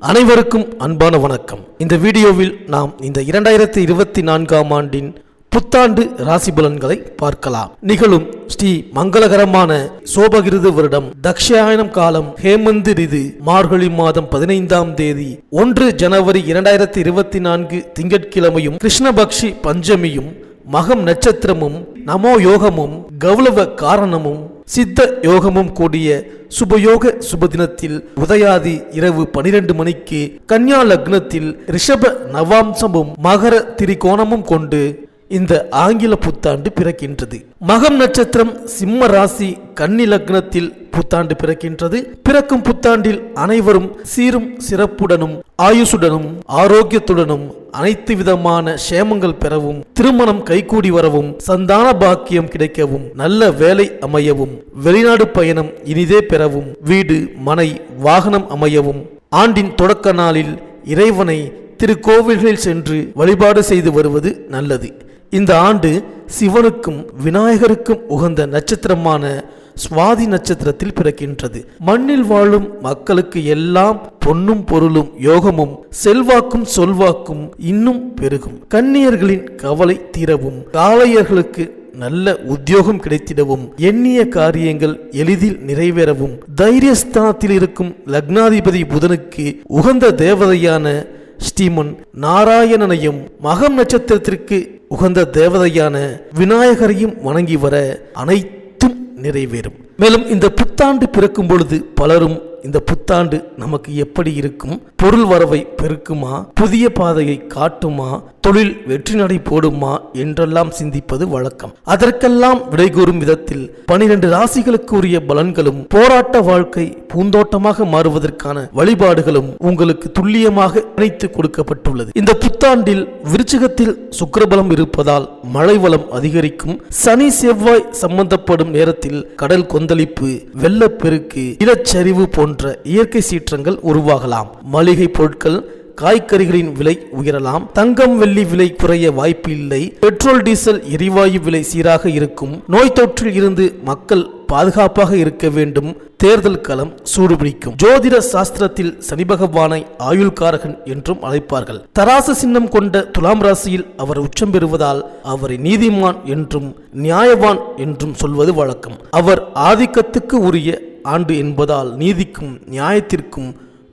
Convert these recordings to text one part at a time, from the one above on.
அனைவருக்கும் அன்பான வணக்கம். இந்த வீடியோவில் நாம் இந்த 2024ஆம் ஆண்டின் புத்தாண்டு ராசி பலன்களை பார்க்கலாம். நிகழும் ஸ்ரீ மங்களகரமான சோபகிருது வருடம் தக்ஷாயனம் காலம் ஹேமந்த் ரிது மார்கழி மாதம் 15ஆம் தேதி 1 ஜனவரி 2024 திங்கட்கிழமையும் கிருஷ்ணபக்ஷி பஞ்சமியும் மகம் நட்சத்திரமும் நமோ யோகமும் கௌலவ காரணமும் சித்த யோகமும் கூடிய சுபயோக சுபதினத்தில் உதயாதி இரவு 12 மணிக்கு கன்யா லக்னத்தில் ரிஷப நவாம்சமும் மகர திரிகோணமும் கொண்டு இந்த ஆங்கில புத்தாண்டு பிறக்கின்றது. மகம் நட்சத்திரம் சிம்ம ராசி கன்னி லக்னத்தில் புத்தாண்டு பிறக்கின்றது. பிறக்கும் புத்தாண்டில் அனைவரும் சீரும் சிறப்புடனும் ஆயுசுடனும் ஆரோக்கியத்துடனும் அனைத்து விதமான சேமங்கள் பெறவும், திருமணம் கைகூடி வரவும், சந்தான பாக்கியம் கிடைக்கவும், நல்ல வேலை அமையவும், வெளிநாடு பயணம் இனிதே பெறவும், வீடு மனை வாகனம் அமையவும், ஆண்டின் தொடக்க நாளில் இறைவனை திருக்கோவில்களில் சென்று வழிபாடு செய்து வருவது நல்லது. இந்த ஆண்டு சிவனுக்கும் விநாயகருக்கும் உகந்த நட்சத்திரமான சுவாதி நட்சத்திரத்தில் பிறக்கின்றது. மண்ணில் வாழும் மக்களுக்கு எல்லாம் பொன்னும் பொருளும் யோகமும் செல்வாக்கும் சொல்வாக்கும் இன்னும் பெருகும். கன்னியர்களின் கவலை தீரவும், காளையர்களுக்கு நல்ல உத்தியோகம் கிடைத்திடவும், எண்ணிய காரியங்கள் எளிதில் நிறைவேறவும், தைரியஸ்தானத்தில் இருக்கும் லக்னாதிபதி புதனுக்கு உகந்த தேவதையான ஸ்ரீமன் நாராயணனையும் மகம் நட்சத்திரத்திற்கு உகந்த தேவதையான விநாயகரையும் வணங்கி வர அனைத்தும் நிறைவேறும். மேலும் இந்த புத்தாண்டு பிறக்கும் பொழுது பலரும் இந்த புத்தாண்டு நமக்கு எப்படி இருக்கும், பொருள் வரவை பெருக்குமா, புதிய பாதையை காட்டுமா, தொழில் வெற்றி நடை போடுமா என்றெல்லாம் சிந்திப்பது வழக்கம். அதற்கெல்லாம் விடைகூறும் விதத்தில் 12 ராசிகளுக்கு உரிய பலன்களும் போராட்ட வாழ்க்கை பூந்தோட்டமாக மாறுவதற்கான வழிபாடுகளும் உங்களுக்கு துல்லியமாக இணைத்து கொடுக்கப்பட்டுள்ளது. இந்த புத்தாண்டில் விருச்சிகத்தில் சுக்கிரபலம் இருப்பதால் மழை வளம் அதிகரிக்கும். சனி செவ்வாய் சம்பந்தப்படும் நேரத்தில் கடல் கொந்தளிப்பு, வெள்ளப்பெருக்கு, நிலச்சரிவு போன்ற இயற்கை சீற்றங்கள் உருவாகலாம். மளிகை பொருட்கள் காய்கறிகளின் விலை உயரலாம். தங்கம் வெள்ளி விலை குறைய வாய்ப்பு இல்லை. பெட்ரோல் டீசல் எரிவாயு விலை சீராக இருக்கும். நோய் தொற்றில் இருந்து மக்கள் பாதுகாப்பாக இருக்க வேண்டும். தேர்தல் களம் சூடுபிடிக்கும். ஜோதிட சாஸ்திரத்தில் சனி பகவானை ஆயுள்காரகன் என்றும் அழைப்பார்கள். தராசு சின்னம் கொண்ட துலாம் ராசியில் அவர் உச்சம் பெறுவதால் அவரை நீதிமான் என்றும் நியாயவான் என்றும் சொல்வது வழக்கம். அவர் ஆதிக்கத்துக்கு உரிய ஆண்டு என்பதால் நீதிக்கும் நியாயத்திற்கும்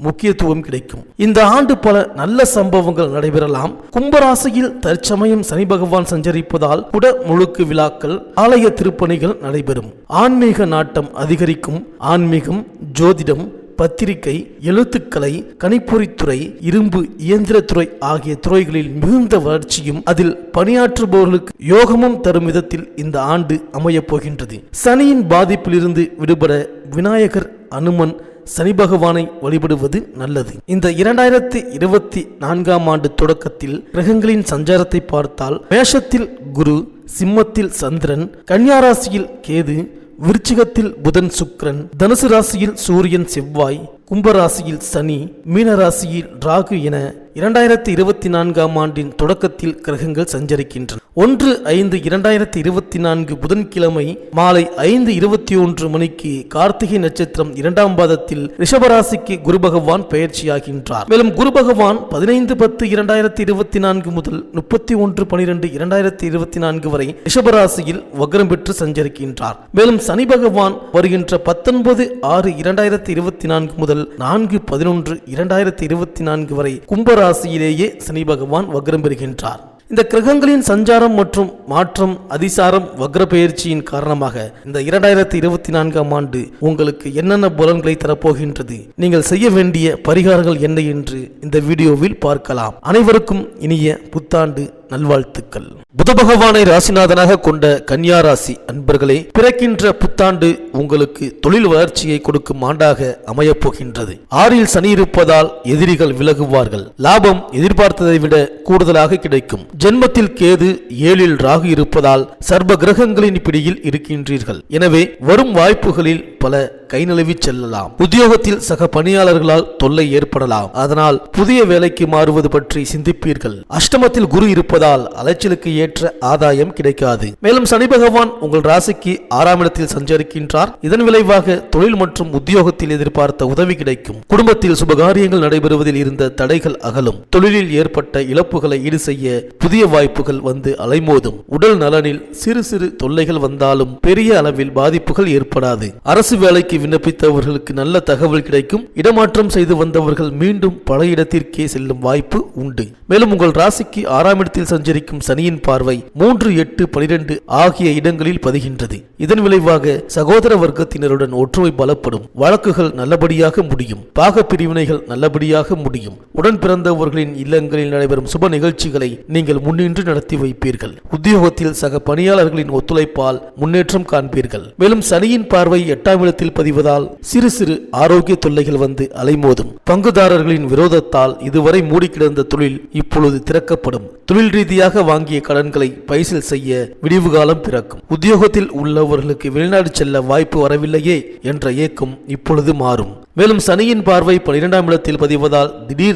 முக்கியத்துவம் கிடைக்கும். இந்த ஆண்டு பல நல்ல சம்பவங்கள் நடைபெறலாம். கும்பராசியில் தற்சமயம் சனி பகவான் சஞ்சரிப்பதால் குட முழுக்கு விழாக்கள், ஆலய திருப்பணிகள் நடைபெறும். ஆன்மீக நாட்டம் அதிகரிக்கும். ஆன்மீகம், ஜோதிடம், பத்திரிகை, எழுத்துக்கலை, கணிப்பொறித்துறை, இரும்பு இயந்திரத்துறை ஆகிய துறைகளில் மிகுந்த வளர்ச்சியும் அதில் பணியாற்றுபவர்களுக்கு யோகமும் தரும் விதத்தில் இந்த ஆண்டு அமையப் போகின்றது. சனியின் பாதிப்பிலிருந்து விடுபட விநாயகர், அனுமன், சனி பகவானை வழிபடுவது நல்லது. இந்த 2024ஆம் ஆண்டு தொடக்கத்தில் கிரகங்களின் சஞ்சாரத்தை பார்த்தால் மேஷத்தில் குரு, சிம்மத்தில் சந்திரன், கன்னியா ராசியில் கேது, விருச்சிகத்தில் புதன் சுக்கிரன், தனுசு ராசியில் சூரியன் செவ்வாய், கும்பராசியில் சனி, மீன ராசியில் ராகு என 2024ஆம் ஆண்டின் தொடக்கத்தில் கிரகங்கள் சஞ்சரிக்கின்றன. 1/5/2024 புதன்கிழமை மாலை 5:21 மணிக்கு கார்த்திகை நட்சத்திரம் 2ஆம் பாதத்தில் ரிஷபராசிக்கு குரு பகவான் பெயர்ச்சியாகின்றார். மேலும் குரு பகவான் 15/10/2024 முதல் 31/12/2024 வரை ரிஷபராசியில் வக்ரம் பெற்று சஞ்சரிக்கின்றார். மேலும் சனி பகவான் வருகின்ற 19/6/2024 முதல் 4/11/2024 வரை கும்பராசியிலேயே சனி பகவான் வக்ரம் பெறுகின்றார். இந்த கிரகங்களின் சஞ்சாரம் மற்றும் மாற்றம், அதிசாரம், வக்ர பெயர்ச்சியின் காரணமாக இந்த 2024ஆம் ஆண்டு உங்களுக்கு என்னென்ன பலன்களை தரப்போகின்றது, நீங்கள் செய்ய வேண்டிய பரிகாரங்கள் என்ன என்று இந்த வீடியோவில் பார்க்கலாம். அனைவருக்கும் இனிய புத்தாண்டு நல்வாழ்த்துக்கள். புத பகவானை ராசிநாதனாக கொண்ட கன்னியா ராசி அன்பர்களே, பிறக்கின்ற புத்தாண்டு உங்களுக்கு தொழில் வளர்ச்சியை கொடுக்கும் ஆண்டாக அமையப் போகின்றது. 6இல் சனி இருப்பதால் எதிரிகள் விலகுவார்கள். லாபம் எதிர்பார்த்ததை விட கூடுதலாக கிடைக்கும். ஜென்மத்தில் கேது, 7இல் ராகு இருப்பதால் சர்வ கிரகங்களின் பிடியில் இருக்கின்றீர்கள். எனவே வரும் வாய்ப்புகளில் பல கை நழுவி செல்லலாம். உத்தியோகத்தில் சக பணியாளர்களால் தொல்லை ஏற்படலாம். அதனால் புதிய வேலைக்கு மாறுவது பற்றி சிந்திப்பீர்கள். அஷ்டமத்தில் குரு இருப்பதால் அலைச்சலுக்கு ஏற்ற ஆதாயம் கிடைக்காது. மேலும் சனி பகவான் உங்கள் ராசிக்கு 6ஆம் இடத்தில் சஞ்சரிக்கின்றார். இதன் விளைவாக தொழில் மற்றும் உத்தியோகத்தில் எதிர்பார்த்த உதவி கிடைக்கும். குடும்பத்தில் சுபகாரியங்கள் நடைபெறுவதில் இருந்த தடைகள் அகலும். தொழிலில் ஏற்பட்ட இழப்புகளை ஈடு செய்ய புதிய வாய்ப்புகள் வந்து அலைமோதும். உடல் நலனில் சிறு சிறு தொல்லைகள் வந்தாலும் பெரிய அளவில் பாதிப்புகள் ஏற்படாது. அரசு வேலைக்கு விண்ணப்பித்தவர்களுக்கு நல்ல தகவல் கிடைக்கும். இடமாற்றம் செய்து வந்தவர்கள் மீண்டும் பழைய இடத்திற்கே செல்லும் வாய்ப்பு உண்டு. மேலும் உங்கள் ராசிக்கு 6ஆம் இடத்தில் சஞ்சரிக்கும் சனியின் பார்வை 3, 8, 12 ஆகிய இடங்களில் பதிகின்றது. இதன் விளைவாக சகோதர வர்க்கத்தினருடன் ஒற்றுமை பலப்படும். வழக்குகள் நல்லபடியாக முடியும். பாக பிரிவினைகள் நல்லபடியாக முடியும். உடன் பிறந்தவர்களின் இல்லங்களில் நடைபெறும் சுப நிகழ்ச்சிகளை நீங்கள் முன்னின்று நடத்தி வைப்பீர்கள். உத்தியோகத்தில் சக பணியாளர்களின் ஒத்துழைப்பால் முன்னேற்றம் காண்பீர்கள். மேலும் சனியின் பார்வை 8ஆம் இடத்தில் பதிவதால் சிறு சிறு ஆரோக்கிய தொல்லைகள் வந்து அலைமோதும். பங்குதாரர்களின் விரோதத்தால் இதுவரை மூடி கிடந்த தொழில் இப்பொழுது திறக்கப்படும். தொழில் ரீதியாக வாங்கிய கடன்களை பைசல் செய்ய விடிவு காலம் பிறக்கும். உத்தியோகத்தில் உள்ளவர்களுக்கு வெளிநாடு செல்ல வாய்ப்பு வரவில்லையே என்ற ஏக்கம் இப்பொழுது மாறும். மேலும் சனியின் பார்வை 12ஆம் இடத்தில் பதிவதால்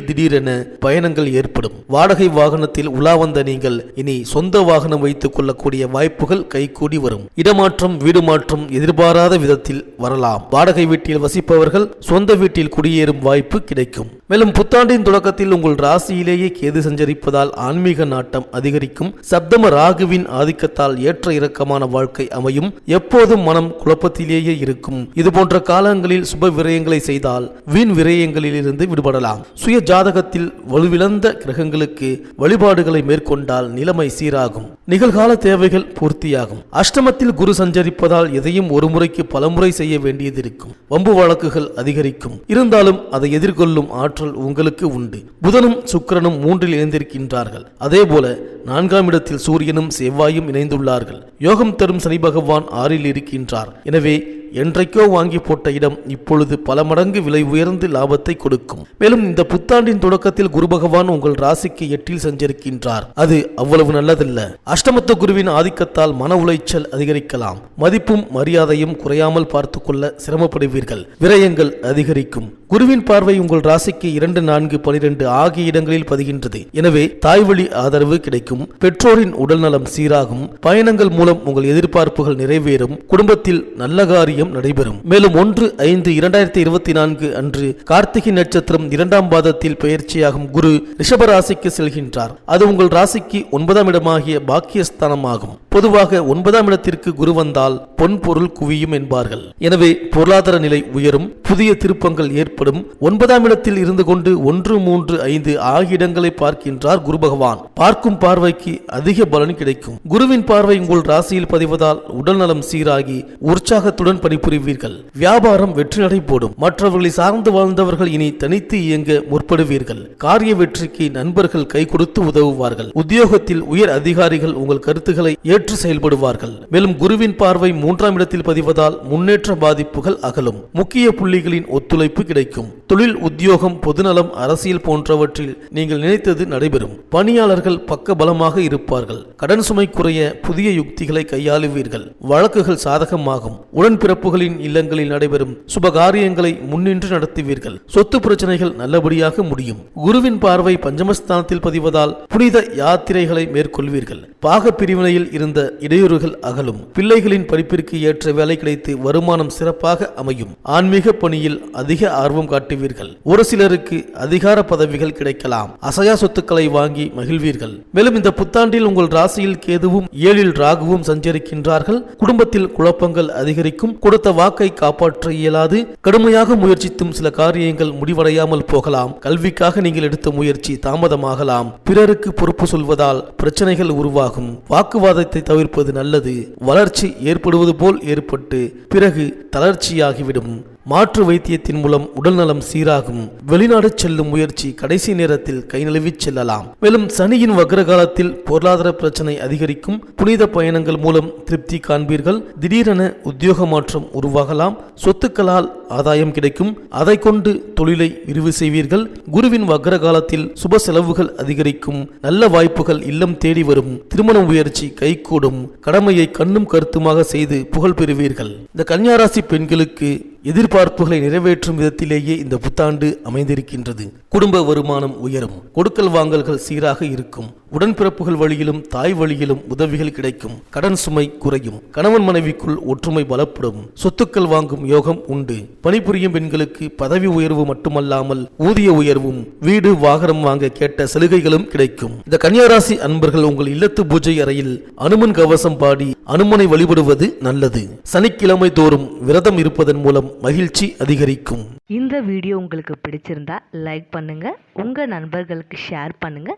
திடீரென பயணங்கள் ஏற்படும். வாடகை வாகனத்தில் உலா வந்த நீங்கள் இனி சொந்த வாகனம் வைத்துக் கொள்ளக்கூடிய வாய்ப்புகள் கைகூடி வரும். இடமாற்றம், வீடு மாற்றம் எதிர்பாராத விதத்தில் வரலாம். வாடகை வீட்டில் வசிப்பவர்கள் சொந்த வீட்டில் குடியேறும் வாய்ப்பு கிடைக்கும். மேலும் புத்தாண்டின் தொடக்கத்தில் உங்கள் ராசியிலேயே கேது சஞ்சரிப்பதால் ஆன்மீக நாட்டம் அதிகரிக்கும். சப்தம ராகுவின் ஆதிக்கத்தால் ஏற்ற இறக்கமான வாழ்க்கை அமையும். எப்போதும் மனம் குழப்பத்திலேயே இருக்கும். இதுபோன்ற காலங்களில் சுப விரயங்களை செய்தால் வீண் விரயங்களில் இருந்து விடுபடலாம். சுய ஜாதகத்தில் வலுவிழந்த கிரகங்களுக்கு வழிபாடுகளை மேற்கொண்டால் நிலைமை சீராகும். நிகழ்கால தேவைகள் பூர்த்தியாகும். அஷ்டமத்தில் குரு சஞ்சரிப்பதால் எதையும் ஒரு முறைக்கு பலமுறை செய்ய வேண்டியது இருக்கும். வம்பு வழக்குகள் அதிகரிக்கும். இருந்தாலும் அதை எதிர்கொள்ளும் ஆற்றல் உங்களுக்கு உண்டு. புதனும் சுக்கிரனும் 3இல் இணைந்திருக்கின்றார்கள். அதேபோல 4ஆம் இடத்தில் சூரியனும் செவ்வாயும் இணைந்துள்ளார்கள். யோகம் தரும் சனி பகவான் 6இல் இருக்கின்றார். எனவே என்றைக்கோ வாங்கி போட்ட இடம் இப்பொழுது பல மடங்கு விலை உயர்ந்து லாபத்தை கொடுக்கும். மேலும் இந்த புத்தாண்டின் தொடக்கத்தில் குரு பகவான் உங்கள் ராசிக்கு 8இல் சஞ்சரிக்கின்றார். அது அவ்வளவு நல்லதல்ல. அஷ்டமத்த குருவின் ஆதிக்கத்தால் மன உளைச்சல் அதிகரிக்கலாம். மதிப்பும் மரியாதையும் குறையாமல் பார்த்து கொள்ள சிரமப்படுவீர்கள். விரயங்கள் அதிகரிக்கும். குருவின் பார்வை உங்கள் ராசிக்கு 2, 4, 12 ஆகிய இடங்களில் பதிகின்றது. எனவே தாய்வழி ஆதரவு கிடைக்கும். பெற்றோரின் உடல் நலம் சீராகும். பயணங்கள் மூலம் உங்கள் எதிர்பார்ப்புகள் நிறைவேறும். குடும்பத்தில் நல்ல காரியம் நடைபெறும். மேலும் 1/5/2024 அன்று கார்த்திகை நட்சத்திரம் 2ஆம் பாதத்தில் பெயர்ச்சியாகும் குரு ரிஷப ராசிக்கு செல்கின்றார். அது உங்கள் ராசிக்கு 9ஆம் இடமாகிய பாக்கியஸ்தானமாகும். பொதுவாக 9ஆம் இடத்திற்கு குரு வந்தால் பொன் பொருள் குவியும் என்பார்கள். எனவே பொருளாதார நிலை உயரும். புதிய திருப்பங்கள் ஏற்படும். 9ஆம் இடத்தில் இருந்து கொண்டு 1, 3, 5 ஆகிய இடங்களை பார்க்கின்றார் குரு பகவான். பார்க்கும் பார்வைக்கு அதிக பலன் கிடைக்கும். குருவின் பார்வை உங்கள் ராசியில் பதிவதால் உடல் நலம் சீராகி உற்சாகத்துடன் பணிபுரிவீர்கள். வியாபாரம் வெற்றி நடை போடும். மற்றவர்களை சார்ந்து வாழ்ந்தவர்கள் இனி தனித்து இயங்க முற்படுவீர்கள். காரிய வெற்றிக்கு நண்பர்கள் கை கொடுத்து உதவுவார்கள். உத்தியோகத்தில் உயர் அதிகாரிகள் உங்கள் கருத்துக்களை ஏற்று செயல்படுவார்கள். மேலும் குருவின் பார்வை 3ஆம் இடத்தில் பதிவதால் முன்னேற்ற பாதிப்புகள் அகலும். முக்கிய புள்ளிகளின் ஒத்துழைப்பு கிடைக்கும். தொழில், உத்தியோகம், பொதுநலம், அரசியல் போன்றவற்றில் நீங்கள் நினைத்தது நடைபெறும். பணியாளர்கள் பக்க பலமாக இருப்பார்கள். கடன் சுமை குறைய புதிய யுக்திகளை கையாளுவீர்கள். வழக்குகள் சாதகமாகும். உடன்பிறப்புகளின் இல்லங்களில் நடைபெறும் சுபகாரியங்களை முன்னின்று நடத்துவீர்கள். சொத்து பிரச்சனைகள் நல்லபடியாக முடியும். குருவின் பார்வை பஞ்சமஸ்தானத்தில் பதிவதால் புனித யாத்திரைகளை மேற்கொள்வீர்கள். பாக பிரிவினையில் இருந்த இடையூறுகள் அகலும். பிள்ளைகளின் படிப்பிற்கு ஏற்ற வேலை கிடைத்து வருமானம் சிறப்பாக அமையும். ஆன்மீக பணியில் அதிக ஆர்வம் காட்டுவீர்கள். ஒரு சிலருக்கு அதிகார பதவிகள் கிடைக்கலாம். அசையா சொத்துக்களை வாங்கி மகிழ்வீர்கள். மேலும் இந்த புத்தாண்டில் உங்கள் ராசியில் கேதுவும் 7இல் ராகுவும் சஞ்சரிக்கின்றார்கள். குடும்பத்தில் குழப்பங்கள் அதிகரிக்கும். கொடுத்த வாக்கை காப்பாற்ற இயலாது. கடுமையாக முயற்சித்தும் சில காரியங்கள் முடிவடையாமல் போகலாம். கல்விக்காக நீங்கள் எடுத்த முயற்சி தாமதமாகலாம். பிறருக்கு பொறுப்பு சொல்வதால் பிரச்சனைகள் உருவாகும். வாக்குவாதத்தை தவிர்ப்பது நல்லது. வளர்ச்சி ஏற்படுவது போல் ஏற்பட்டு பிறகு தளர்ச்சியாகிவிடும். மாற்று வைத்தியத்தின் மூலம் உடல்நலம் சீராகும். வெளிநாடு செல்லும் முயற்சி கடைசி நேரத்தில் கை நழுவி செல்லலாம். மேலும் சனியின் வக்ர காலத்தில் பொருளாதார பிரச்சனை அதிகரிக்கும். புனித பயணங்கள் மூலம் திருப்தி காண்பீர்கள். திடீரென உத்தியோக மாற்றம் உருவாகலாம். சொத்துக்களால் ஆதாயம் கிடைக்கும். அதை கொண்டு தொழிலை விரிவு செய்வீர்கள். குருவின் வக்ர காலத்தில் சுப செலவுகள் அதிகரிக்கும். நல்ல வாய்ப்புகள் இல்லம் தேடி வரும். திருமண முயற்சி கைகூடும். கடமையை கண்ணும் கருத்துமாக செய்து புகழ் பெறுவீர்கள். இந்த கன்னியா ராசி பெண்களுக்கு எதிர்பார்ப்புகளை நிறைவேற்றும் விதத்திலேயே இந்த புத்தாண்டு அமைந்திருக்கின்றது. குடும்ப வருமானம் உயரும். கொடுக்கல் வாங்கல்கள் சீராக இருக்கும். உடன்பிறப்புகள் வழியிலும் தாய் வழியிலும் உதவிகள் கிடைக்கும். கடன் சுமை குறையும். கணவன் மனைவிக்குள் ஒற்றுமை பலப்படும். சொத்துக்கள் வாங்கும் யோகம் உண்டு. பணிபுரியும் பெண்களுக்கு பதவி உயர்வு மட்டுமல்லாமல் ஊதிய உயர்வும், வீடு வாகனம் வாங்க கேட்ட சலுகைகளும் கிடைக்கும். இந்த கன்னியா ராசி அன்பர்கள் உங்கள் இல்லத்து பூஜை அறையில் அனுமன் கவசம் பாடி அனுமனை வழிபடுவது நல்லது. சனிக்கிழமை தோறும் விரதம் இருப்பதன் மூலம் மகிழ்ச்சி அதிகரிக்கும். இந்த வீடியோ உங்களுக்கு பிடிச்சிருந்தா லைக் பண்ணுங்க, உங்க நண்பர்களுக்கு ஷேர் பண்ணுங்க,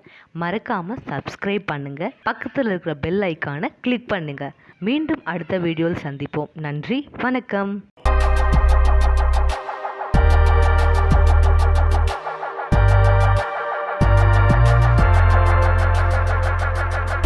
மறக்காம சப்ஸ்கிரைப் பண்ணுங்க, பக்கத்தில் இருக்கிற பெல் ஐக்கானை கிளிக் பண்ணுங்க. மீண்டும் அடுத்த வீடியோவில் சந்திப்போம். நன்றி, வணக்கம்.